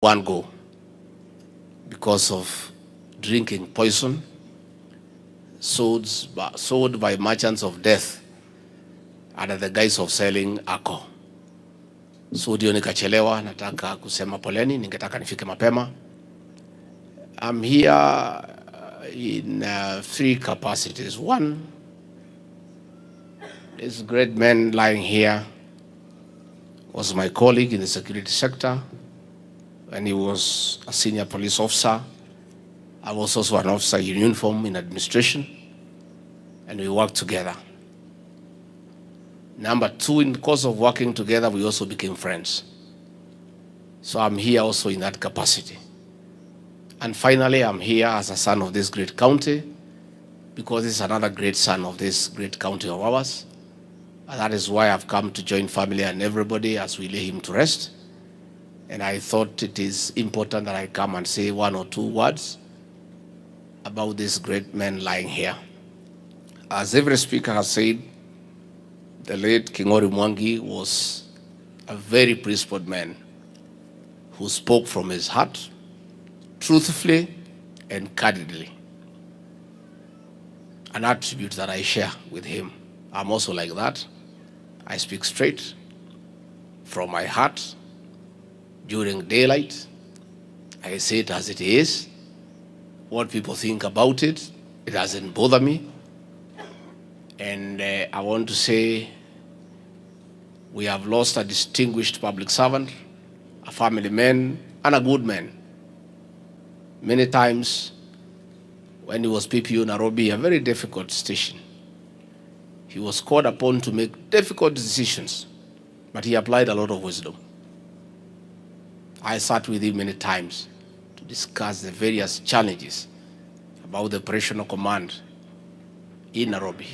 one go because of drinking poison sold by merchants of death under the guise of selling alcohol. So ndio nikachelewa, nataka kusema poleni, ningetaka nifike mapema. I'm here in three capacities. One, this great man lying here was my colleague in the security sector when he was a senior police officer. I was also an officer in uniform in administration, and we worked together. Number two, in the course of working together, we also became friends. So I'm here also in that capacity. And finally, I'm here as a son of this great county, because it's another great son of this great county of ours. And that is why I've come to join family and everybody as we lay him to rest. And I thought it is important that I come and say one or two words about this great man lying here. As every speaker has said, the late King Mwangi was a very principled man who spoke from his heart, truthfully and candidly. An attribute that I share with him. I'm also like that. I speak straight from my heart during daylight. I say it as it is. What people think about it, it doesn't bother me. And I want to say we have lost a distinguished public servant, a family man, and a good man. Many times when he was PPU Nairobi, a very difficult station, he was called upon to make difficult decisions, but he applied a lot of wisdom. I sat with him many times to discuss the various challenges about the operational command in Nairobi.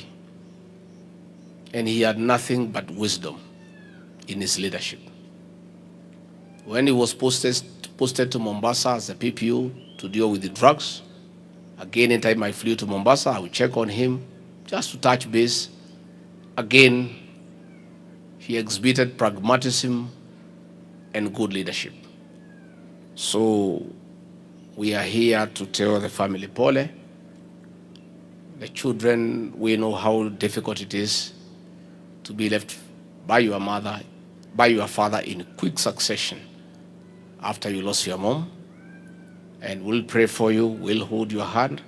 And he had nothing but wisdom in his leadership. When he was posted to Mombasa as a PPU to deal with the drugs, again, anytime I flew to Mombasa, I would check on him just to touch base. Again, he exhibited pragmatism and good leadership. So we are here to tell the family pole. The children, we know how difficult it is to be left by your mother, by your father in quick succession after you lost your mom. And we'll pray for you, we'll hold your hand.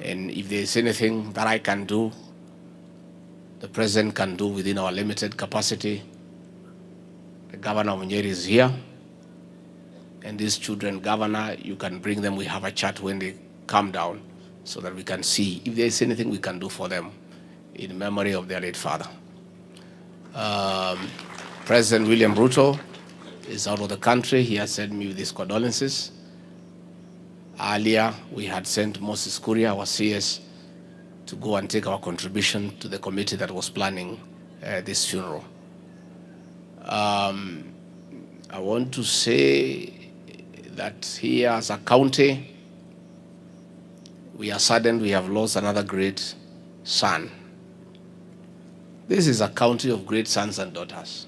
And if there's anything that I can do, the president can do within our limited capacity, the governor of Nyeri is here. And these children, governor, you can bring them, we have a chat when they come down so that we can see if there's anything we can do for them in memory of their late father. President William Ruto is out of the country. He has sent me with his condolences. Earlier, we had sent Moses Kuria, our CS, to go and take our contribution to the committee that was planning this funeral. I want to say that here as a county, we are saddened we have lost another great son. This is a county of great sons and daughters.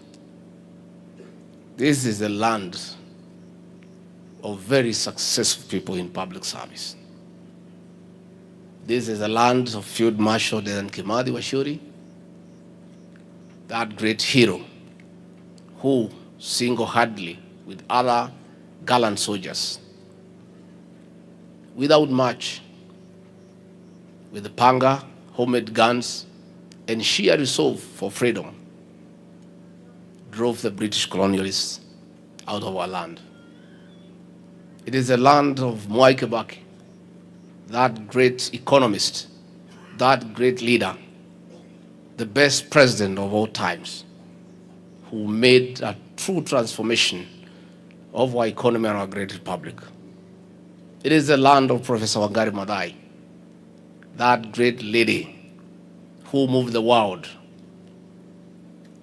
This is the land of very successful people in public service. This is the land of Field Marshal Dedan Kimathi Washuri, that great hero who single-handedly, with other gallant soldiers, without much, with the panga, homemade guns, and sheer resolve for freedom, drove the British colonialists out of our land. It is the land of Mwai Kibaki, that great economist, that great leader, the best president of all times, who made a true transformation of our economy and our great republic. It is the land of Professor Wangari Maathai, that great lady who moved the world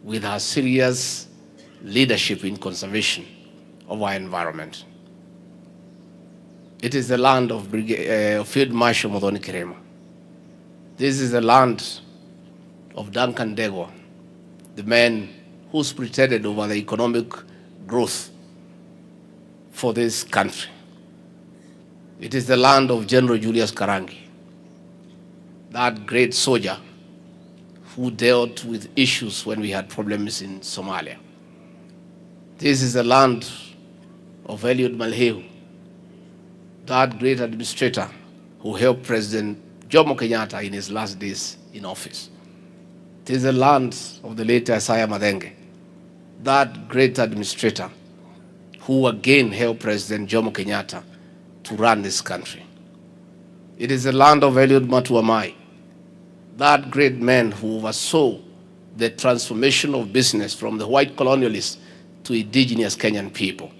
with her serious leadership in conservation of our environment. It is the land of Field Marshal Muthoni Kirema. This is the land of Duncan Degwa, the man who pretended over the economic growth for this country. It is the land of General Julius Karangi, that great soldier who dealt with issues when we had problems in Somalia. This is the land of Eliud Malhehu, that great administrator who helped President Jomo Kenyatta in his last days in office. It is the land of the late Isaiah Madenge, that great administrator who again helped President Jomo Kenyatta to run this country. It is the land of Eliud Matuamai, that great man who oversaw the transformation of business from the white colonialists to indigenous Kenyan people.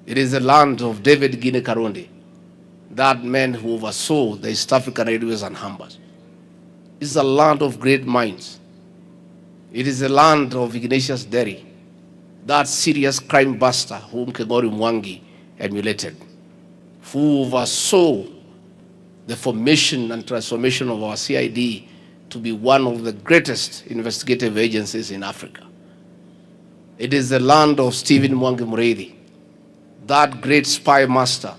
It is the land of David Gine Karundi, that man who oversaw the East African railways and harbors. It is a land of great minds. It is the land of Ignatius Derry, that serious crime buster whom Kegori Mwangi emulated, who oversaw the formation and transformation of our CID to be one of the greatest investigative agencies in Africa. It is the land of Stephen Mwangi Muriithi, that great spy master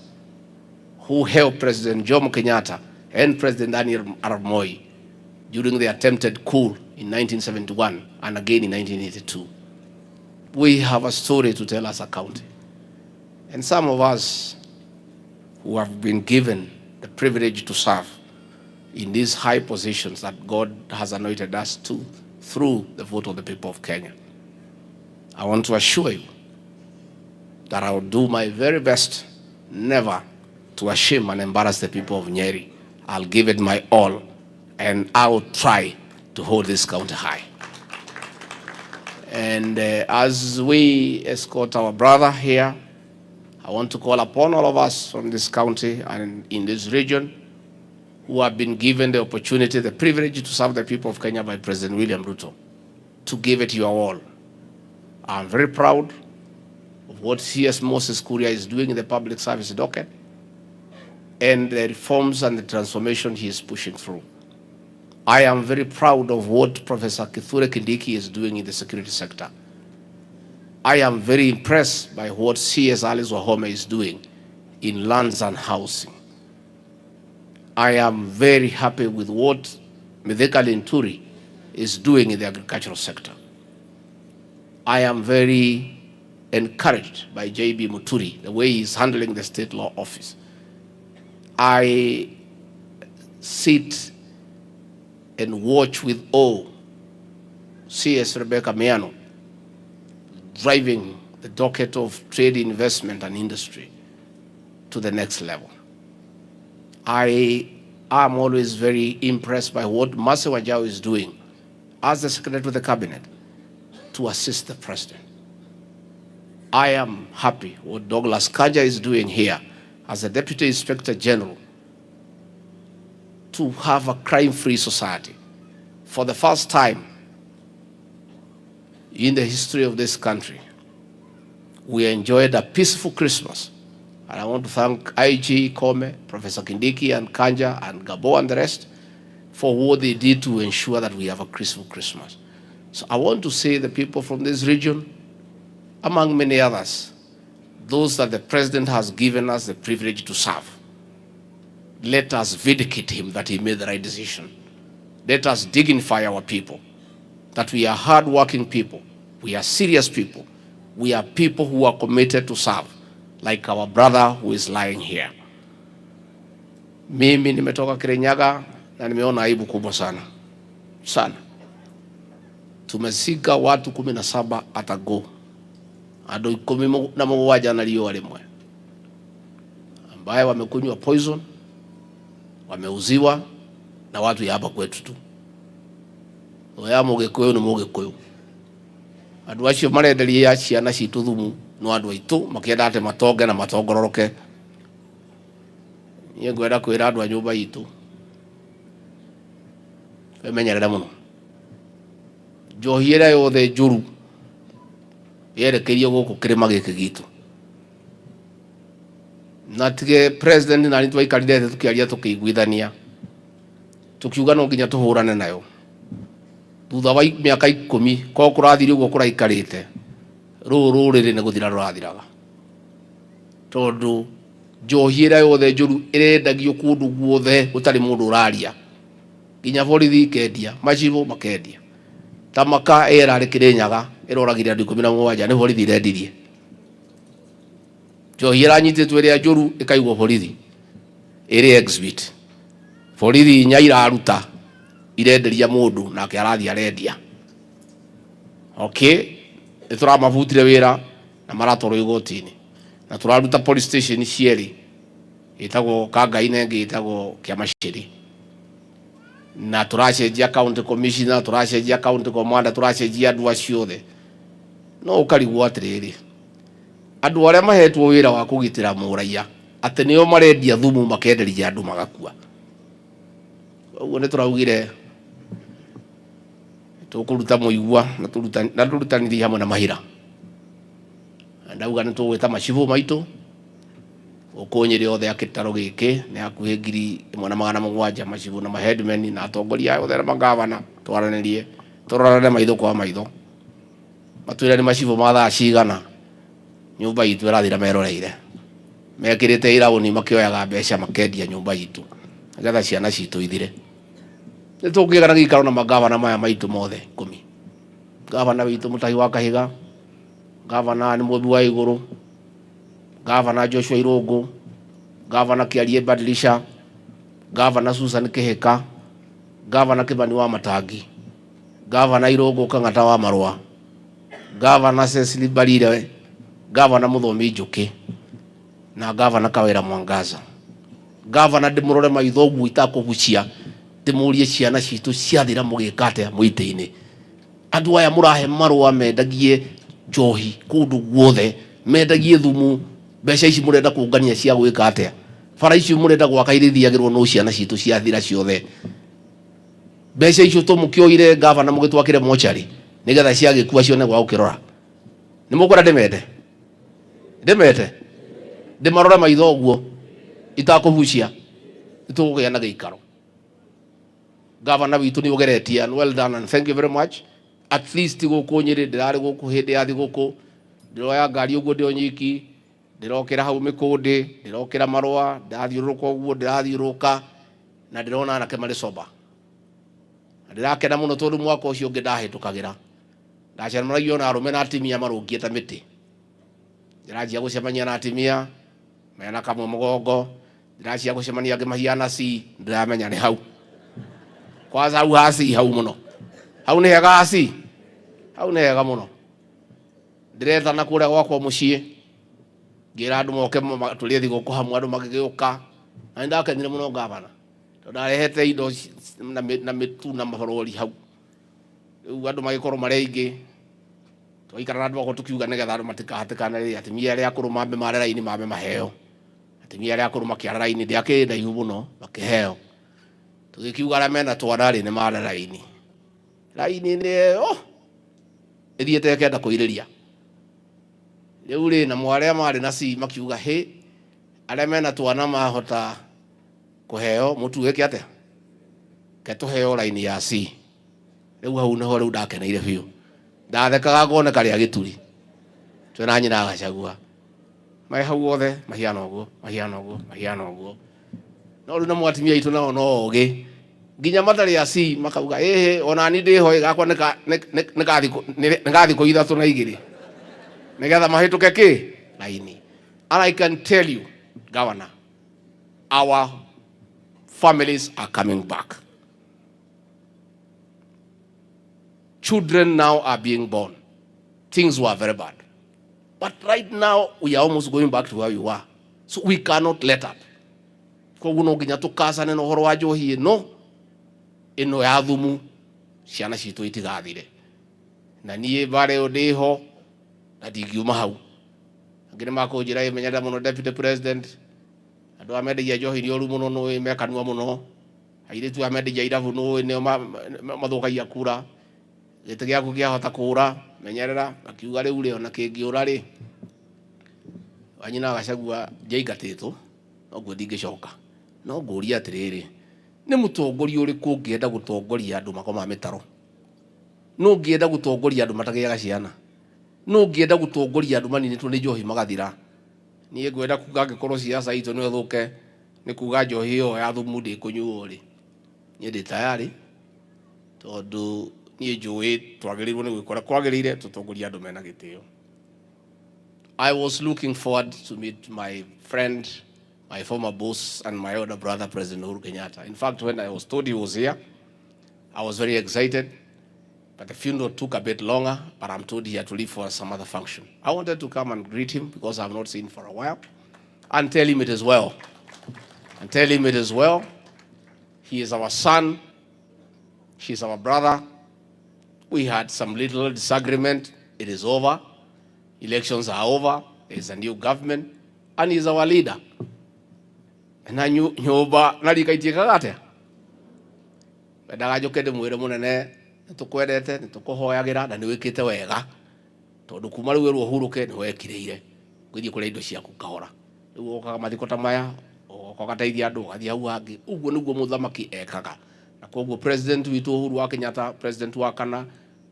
who helped President Jomo Kenyatta and President Daniel Arap Moi during the attempted coup in 1971 and again in 1982. We have a story to tell as a county. And some of us who have been given the privilege to serve in these high positions that God has anointed us to through the vote of the people of Kenya, I want to assure you that I will do my very best never to shame and embarrass the people of Nyeri. I'll give it my all, and I will try to hold this county high. And as we escort our brother here, I want to call upon all of us from this county and in this region who have been given the opportunity, the privilege to serve the people of Kenya by President William Ruto, to give it your all. I'm very proud of what CS Moses Kuria is doing in the public service docket and the reforms and the transformation he is pushing through. I am very proud of what Professor Kithure Kindiki is doing in the security sector. I am very impressed by what CS Alice Wahome is doing in lands and housing. I am very happy with what Mithika Linturi is doing in the agricultural sector. I am very encouraged by JB Muturi, the way he's handling the state law office. I sit and watch with awe CS Rebecca Miano driving the docket of trade, investment, and industry to the next level. I am always very impressed by what Mase Wajao is doing as the Secretary of the Cabinet to assist the President. I am happy what Douglas Kanja is doing here as the Deputy Inspector General to have a crime-free society. For the first time in the history of this country, we enjoyed a peaceful Christmas. And I want to thank IG, Kome, Professor Kindiki, and Kanja, and Gabo, and the rest for what they did to ensure that we have a peaceful Christmas. So I want to say the people from this region, among many others, those that the President has given us the privilege to serve, let us vindicate him that he made the right decision. Let us dignify our people, that we are hard-working people, we are serious people, we are people who are committed to serve, like our brother who is lying here. Mimi nimetoka Kirinyaga na nimeona aibu kubwa sana. Sana. Tumesika watu 17 atago. Ado 17 na lio wale mwe. Ambaye wamekunywa poison, wameuziwa na watu ya hapa kwetu tu. Oya Mugikuyu ni Mugikuyu. Andu acio marenderia ciana citu thumu no andu aitu makienda ate matonge na matongororoke. Niĩ ngwenda kwĩra andu a nyũmba itu menyerere muno. Njohi ĩrĩa yothe njũru yerekeirio gũkũ kĩrĩma gĩkĩ gitu. Na tige President na nitwa ikarire thĩ tukiaria tukiguithania. Tukiuga no nginya tuhũrane nayo. Thutha wa mĩaka 10 ko kũrathire ũguo kũraikarĩte rũrĩrĩ nĩ gũthira rũrathiraga. tondu njohi ĩrĩa yothe njũru ĩrendagio kũndũ guothe gũtarĩ mũndũ ũraria, nginya borithi ikendia, macibũ makendia. Tamaka ĩrarĩ Kĩrĩnyaga ĩroragire andũ 17 nĩ borithi irendirie. Njohi ĩranyitĩtwo ĩrĩa njũru ĩkaigwo borithi ĩrĩ exhibit. Borithi inya iraruta irenderia mũndũ nake arathi arendia. Okay, nĩtũramabutire wĩra na maratwarwo igoti-inĩ, na tũraruta police station cierĩ, ĩtagwo Kangai na ĩngĩ ĩtagwo Kĩamacĩrĩ, na tũracenjia county commissioner, tũracenjia county commander, tũracenjia andũ acio othe. No ũkarigwo atĩrĩrĩ, andũ arĩa mahetwo wĩra wa kũgitĩra mũraiya atĩ nĩo marendia thumu makenderia andũ magakua. Ũguo nĩtũraugire tũkũruta mũigua na tũrutanithie hamwe na mahira. Ndauga nĩtũgwĩta macibũ maitũ gũkũ Nyeri othe akĩtaro gĩkĩ nĩ hakuhĩ 1,700 macibũ na maheadmen na atongoria othe na magavana, twaranĩrie tũrorane maitho kwa maitho, matwĩre nĩ macibũ ma thaa cigana nyũmba itũ ĩrathira meroreire, mekĩrĩte iraũni makĩoyaga mbeca makendia nyũmba itũ nĩgetha ciana citũ ithire. Nĩtũngĩgana gĩikaro na magavana maya maitũ mothe 10. Gavana witũ Mutahi wa Kahiga, gavana nĩ Mũmbi wa Igũrũ, gavana Joshua Irũngũ, gavana Kĩarie Badilisha, gavana Susan Kĩhĩka, gavana Kĩbani wa Matangi, gavana Irũngũ Kang'ata wa Marũa, gavana Cecily Mbarire, gavana Mũthomi Njũkĩ na gavana Kawĩra Mwangaza. Gavana ndĩmũrore maitho ũguo itakũgucia, ndĩmũrie ciana citũ ciathira mũgĩka atĩa mũitĩ-inĩ. Andũ aya mũrahe marũa mendagie njohi kũndũ guothe, mendagie thumu, mbeca ici mũrenda kũngania cia gwĩka atĩa? Bara icio mũrenda gwaka irithiagĩrwo no ciana citũ ciathira ciothe. Mbeca icio tũmũkĩoire gavana mũgĩtwakĩre mochari nĩgetha ciagĩkua cione gwa gũkĩrora. Nĩ mũkwenda ndĩmete ndĩmarore maitho ũguo itakũbucia, nĩtũgũgĩa na gĩikaro. Gavana witũ nĩ ũgeretie, and well done and thank you very much. At least gũkũ Nyeri ndĩrarĩ gũkũ hĩndĩ ya thigũkũ, ndĩroya ngari ũguo ndĩ o nyiki, ndĩrokĩra hau Mĩkũndĩ, ndĩrokĩra Marũa, ndathiũrũrũka ũguo ndĩrathiũrũka na ndĩrona anake marĩ soba. Ndĩrakena mũno tondũ mwaka ũcio ũngĩ ndahĩtũkagĩra ndacemanagia na arũme na atumia marũngiĩ ta mĩtĩ. Ndĩranjia gũcemania na atumia mena kamwe mũgongo, ndĩranjia gũcemania angĩ mahiana ci, ndĩramenya nĩ hau. Kwanza hau hasi hau mũno, hau nĩ hega hasi, hau nĩ hega mũno. Ndĩrethana kũrĩa gwakwa mũciĩ, ngĩra andũ moke tũrĩe thigũkũ hamwe, andũ magĩgĩũka, na nĩndakenire mũno gavana tondũ ndarehete indo na mĩtu na mabarori hau. Rĩu andũ magĩkorwo marĩ aingĩ, twaikara na andũ ago tũkiuga nĩgetha andũ matikahatĩkane, rĩrĩa atumia arĩa akũrũ mambe mare raini mambe maheo, atumia arĩa akũrũ makĩara raini ndĩakĩrĩ ndaihu mũno makĩheo. Tũgĩkiuga arĩa mena twana rĩ nĩ mare raini, raini-inĩ ĩthiĩte ĩkenda kũirĩria. Rĩu rĩ na mwarĩa marĩ na ci makiuga hĩ, arĩa mena twana mahota kũheo mũtu wĩke atĩa, ke tũheo raini ya ci. Rĩu hau nĩho rĩu ndakeneire biũ, ndathekaga ngone karĩa gĩturi twĩna nyina Gachagua maĩ hau othe mahiana ũguo mahiana ũguo mahiana ũguo. No rĩu na mwatimia aitũ nao no ũgĩ, nginya matarĩ aci makauga ĩhĩ onani ndĩho gakwa nĩgathikũ 3 na 2 nĩgetha mahĩtũke kĩ raini. And I can tell you, Governor, our families are coming back. Children now are being born. Things were very bad. But right now, we are almost going back to where we were. So we cannot let up. Koguo no nginya tũkacane na ũhoro wa njohi ĩno ya thumu, ciana citũ itigathire. Na niĩ bare ndĩho na ndingiuma hau. Angĩ nĩmakũnjĩra menyenda mũno Deputy President, andũ amendagia njohi nĩ ũru mũno, nĩũĩ mekanua mũno, airĩtu amendagia irabu nĩũĩ nĩo mathũkagia kura, gĩtĩ gĩaku kĩahota kũra menyerera. Akiuga rĩu rĩ ona kĩngĩũra rĩ wanyina Gachagua njaingatĩtwo noguo ndingĩcoka. No ngũria atĩrĩrĩ, nĩ mũtongoria ũrĩkũ ũngĩenda gũtongoria andũ makoma mĩtaro? No ngĩenda gũtongoria andũ matagĩaga ciana? No ngĩenda gũtongoria andũ maninĩtwo nĩ njohi magathira? niĩ ngwenda kuga angĩkorwo ciaca itũ nĩ thũke nĩ kuga njohi ĩyo ya thumu ndĩkũnyuo rĩ niĩ ndĩ tayari tondũ niĩ njũĩ twagĩrĩirwo nĩ gwĩkora kwagĩrĩire tũtongoria andũ mena gĩtĩo. I was looking forward to meet my friend, my former boss and my older brother, President Uhuru Kenyatta. In fact, when I was told he was here, I was very excited, but the funeral took a bit longer, but I'm told he had to leave for some other function. I wanted to come and greet him because I've not seen him for a while and tell him it is well. And tell him it is well. He is our son. He is our brother. We had some little disagreement. It is over. Elections are over. There is a new government. And he is our leader. Na nyumba narikaitie kagate. Bendaga njokende mwire munene nitukwendete nitukuhoyagira na niwikite wega. Tondu kuma riu ru huruke ni wekireire. Gwithie kuri indo ciaku kahora. Riu okaga mathiko ta maya, okaga andu gathie hau hangi. Uguo niguo muthamaki ekaga. Na koguo president witu Uhuru wa Kenyatta, president wa kana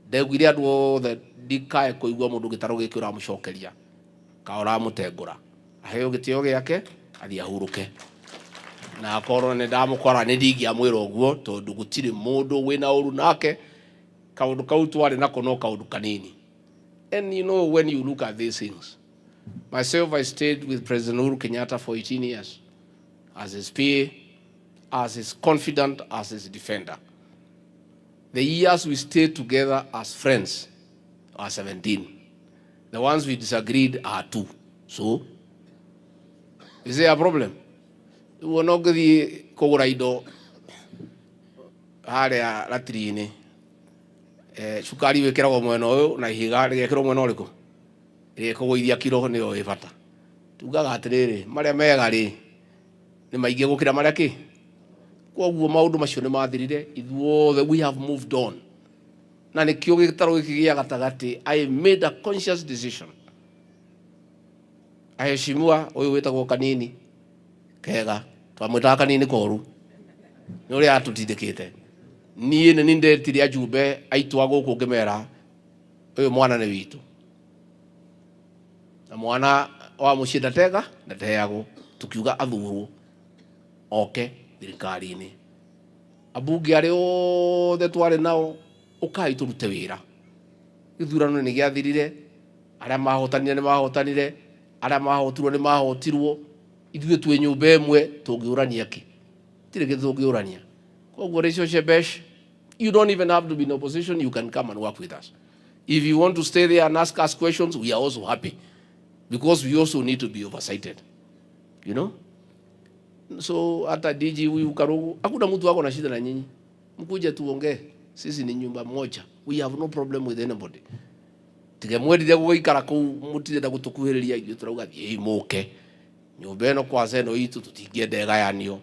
ndegwire andu othe ndikae kuigua mundu gitaro giki uramucokeria. Kaora mutengura. Aheo gitio giake athie ahuruke. Na akorwo nĩ ndamũkora nĩ ndingĩamwĩra ũguo tondũ gũtirĩ mũndũ wĩna ũru nake kaũndũ kau twarĩ nako no kaũndũ kanini. And you know, when you look at these things, myself, I stayed with President Uhuru Kenyatta for 18 years as his peer, as his confidant, as his defender. The years we stayed together as friends are 17. The ones we disagreed are 2. So, is there a problem? Wono gthi kugura indo haria latrini cukari wikiragwo mwena uyu na ihiga rigekirwo mwena uriku rigekugoithia kiro ni yo ibata tugaga atiriri maria mega ri ni maingi gukira maria ki koguo maundu macio ni mathirire ithuothe we have moved on na ni kio gitaro giki gia gatagati I made a conscious decision aheshimiwa uyu witagwo kanini kega twamwita kanini koru ni uri atutindikite nie ni ndetire ajumbe aitwa guku ngimera uyu mwana ni witu na mwana wa mucinda tega na teago tukiuga athurwo oke thirikari-ini abunge ari othe twari nao ukai turute wira ithurano ni giathirire aria mahotanire ni mahotanire aria mahotirwo ni mahotirwo ithuĩ twĩ nyũmba ĩmwe tũngĩũrania ki tire kĩndũ tũngĩũrania koguo relationship you don't even have to be in opposition, you can come and work with us. If you want to stay there and ask us questions, we are also happy because we also need to be oversighted, you know. So hata DG huyu Karugu hakuna mtu wako na shida na nyinyi, mkuje tuongee, sisi ni nyumba moja, we have no problem with anybody. Tigemwendithia gũgĩikara kũu mũtirenda gũtũkuhĩrĩria ithuĩ turauga thiĩ mũke nyũmba ĩno kwa zeno itu tutingĩenda ĩgayanio.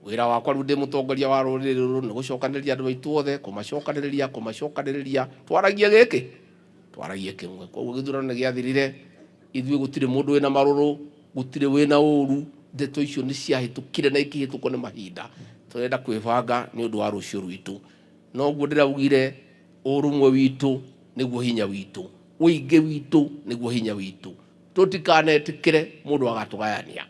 Wĩra wakwa rĩu ndĩ mũtongoria wa rũrĩrĩ rũrũ nĩ gũcokanĩrĩria andũ aitũ othe kũmacokanĩrĩria twaragie kĩmwe. Koguo gĩthurano nĩ gĩathirire ithuĩ gũtirĩ mũndũ wĩna marũrũ gũtirĩ wĩna ũru ndeto icio nĩ ciahĩtũkire na ikĩhĩtũkwo nĩ mahinda tũrenda kwĩbanga nĩ ũndũ wa rũciũ rwitũ. Noguo ndĩraugire ũrũmwe witũ nĩguo hinya witũ, ũingĩ witũ nĩguo hinya witũ. Tũtikanetĩkĩre mũndũ agatũgayania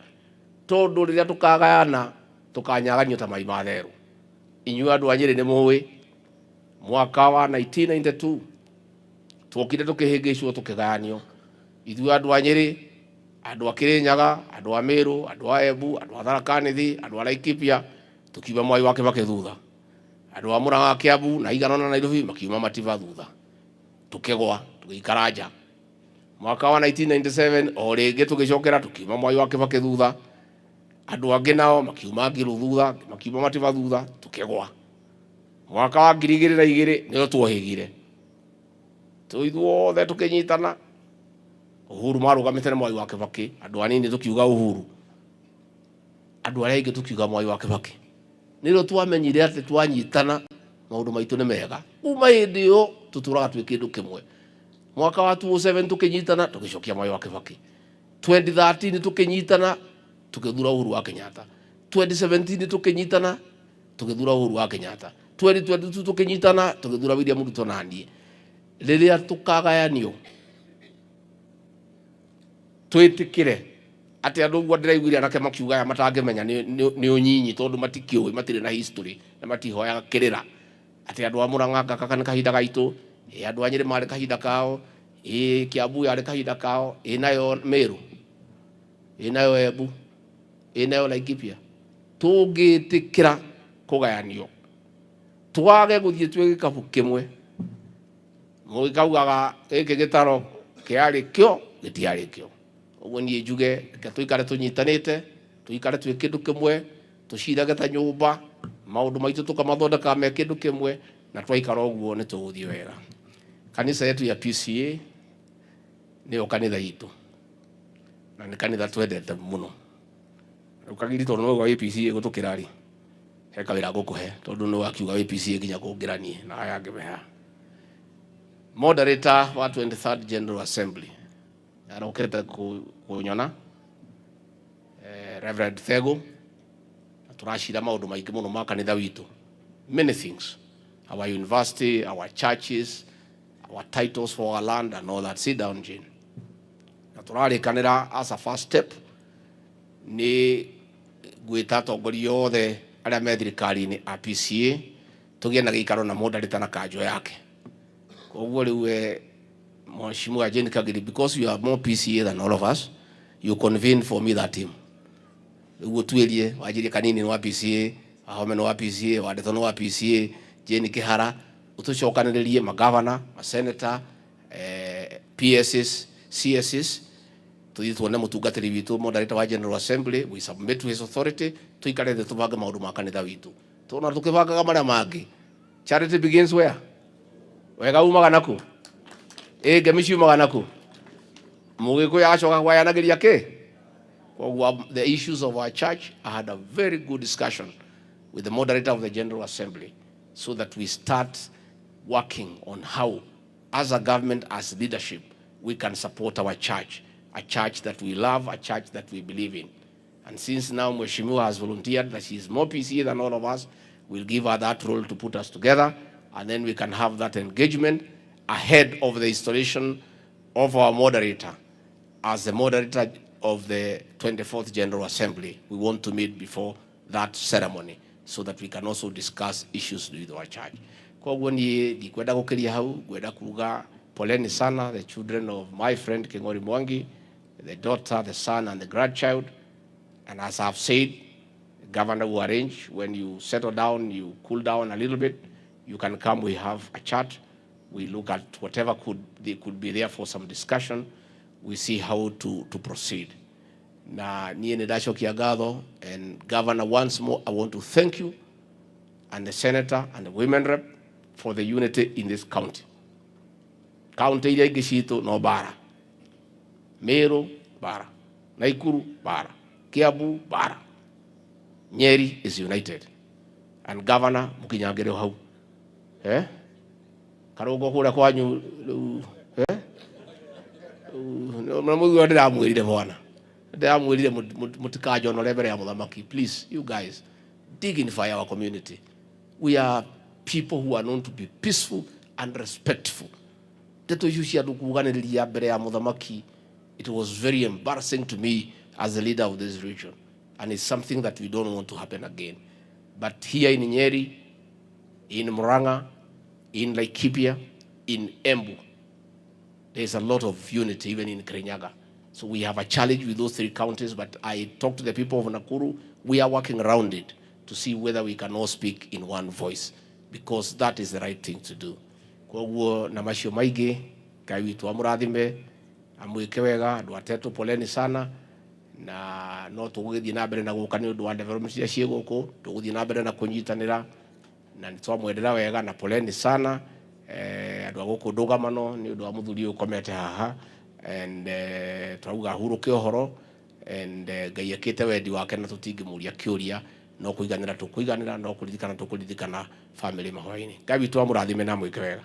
tondũ rĩrĩa tũkagayana tukanyaganio ta mai ma therũ. Inyuĩ andũ a Nyeri nĩ mũĩ mwaka wa 1992 twokire tũkĩhĩngĩcwo tũkĩgayanio ithuĩ andũ a Nyeri, andũ a Kĩrĩnyaga, andũ a Mĩrũ, andũ a Embu, andũ a Tharaka Nithi, andũ a Laikipia tukiuma Mwai wa Kĩbakĩ thutha, andũ a Mũrang'a, Kĩambu na Igana na Nairobi makiuma Matiba thutha, tũkĩgwa tũgĩikara nja. Mwaka wa 1997 o rĩngĩ tũgĩcokera tukiuma Mwai wa Kĩbakĩ thutha, andũ angĩ nao makiuma Ngĩrũ thutha, makiuma Matiba thutha, tũkĩgwa. Mwaka wa 2002 nĩyo twohĩgire ithuothe tũkĩnyitana, Uhuru marũgamĩte na Mwai wa Kĩbakĩ, andũ anini tũkiuga Uhuru, andũ arĩa aingĩ tũkiuga Mwai wa Kĩbakĩ. Nĩrĩo twamenyire atĩ twanyitana maũndũ maitũ nĩ mega. Kuma hĩndĩ ĩyo tũtũraga twĩ kĩndũ kĩmwe. Mwaka wa 2007 tũkĩnyitana tũgĩcokia Mwai wa Kĩbakĩ, 2013 tũkĩnyitana tukithura Uhuru wa Kenyatta, 2017 tukinyitana tukithura Uhuru wa Kenyatta, 2022 tukinyitana tukithura William Ruto na niĩ. Rĩrĩa tukagayanio twĩtĩkĩre ati andu gwa ndiraiguire anake makiuga ya matangimenya ni unyinyi tondu matikiui matire na history na matihoyaga kirira ati andu amuranga gaka ni kahinda gaitu andu anyire mari kahinda kao Kiambu yari kahinda kao nayo Meru nayo Embu nayo Laikipia tungitikira kugayanio twage guthie twe gikabu kimwe mugikaugaga giki gitaro kiari kyo gitiari kyo uguo nie njuge ke tuikare tunyitanite tuikare twi kindu kimwe tucirage ta nyumba maundu maitu tukamathondeka me kindu kimwe na twaikara uguo ni tuguthie wega. Kanisa yetu ya PCA ni kanitha yitu na ni kanitha twendete muno ukagiri tondu no gwa PCA gutukirari he kawira gukuhe tondu no akiuga PCA nginya kungiranie na aya ngimeha. Moderator wa 23rd General Assembly arokete kunyona Reverend Thego turashira maundu maingi muno ma kanitha witu, many things, our university, our churches, our titles for our land and all that. Sit down, Jane. Na turarikanira as a first step ni gwita atongoria yothe aria me thirikari-ini a PCA tugie na gikaro na moderator na kanjo yake. Koguo riu Mheshimiwa Jane Kagiri, because you are more PCA than all of us, you convene for me that team. Uguo tuerie wajiri kanini wa PCA, ahome no wa PCA, wadeto no wa PCA, Jane Kihara, utucokaniririe magavana, masenator, PSs, CSs, tuthi tuone mutungatiri witu moderator wa General Assembly, we submit to his authority, tuikare the tubange maundu ma kanitha witu. Tuna tukibangaga maria mangi. Charity begins where? Wega umaga naku. Gemisi umaga naku. Mugiko ya acoka kwayanagiria ki? The issues of our church, I had a very good discussion with the moderator of the General Assembly so that we start working on how, as a government, as leadership, we can support our church, a church that we love, a church that we believe in. And since now Mheshimiwa has volunteered that she is more PCA than all of us, we'll give her that role to put us together, and then we can have that engagement ahead of the installation of our moderator as the moderator of the 24th General Assembly. We want to meet before that ceremony so that we can also discuss issues with our church. Kwa hivyo ni dikwenda gukiria hau, gwenda kuga poleni sana the children of my friend Kingori Mwangi, the daughter, the son and the grandchild. And as I've said, the governor will arrange when you settle down, you cool down a little bit, you can come, we have a chat. We look at whatever could be there for some discussion. We see how to proceed. Na niye nidachokia gatho, and Governor, once more, I want to thank you and the Senator and the Women Rep for the unity in this county. County ile Gishitu no bara. Meru bara. Naikuru bara. Kiambu bara. Nyeri is united. And Governor mukinyangere hau. Karogo kura kwanyu Namugu ndamwirire bwana. Ndamwirire mutikajo no lebere ya muthamaki. Please, you guys, dignify our community. We are people who are known to be peaceful and respectful. Tetu yushia dukuganiriria mbere ya muthamaki. It was very embarrassing to me as the leader of this region, and it's something that we don't want to happen again. But here in Nyeri, in Muranga, in Laikipia, in Embu, there's a lot of unity, even in Kirinyaga. So we have a challenge with those three counties, but I talked to the people of Nakuru. We are working around it to see whether we can all speak in one voice, because that is the right thing to do. Kwa huo na mashio maigi, Ngai witu amurathime, amwike wega, andu a Tetu poleni sana, na no tuguthii na mbere na guka ni undu wa development cia cie guku, tuguthii na mbere na kunyitanira, na nitwamwendera wega na poleni sana. Andu a guku ndugamano ni undu wa muthuri ukomete haha, and twauga huruke uhoro, and Ngai akite wendi wake na tutingimuria kiuria, no kuiganira tukuiganira, no kuririkana tukuririkana family mahoini. Ngai witu amurathime na mwike wega.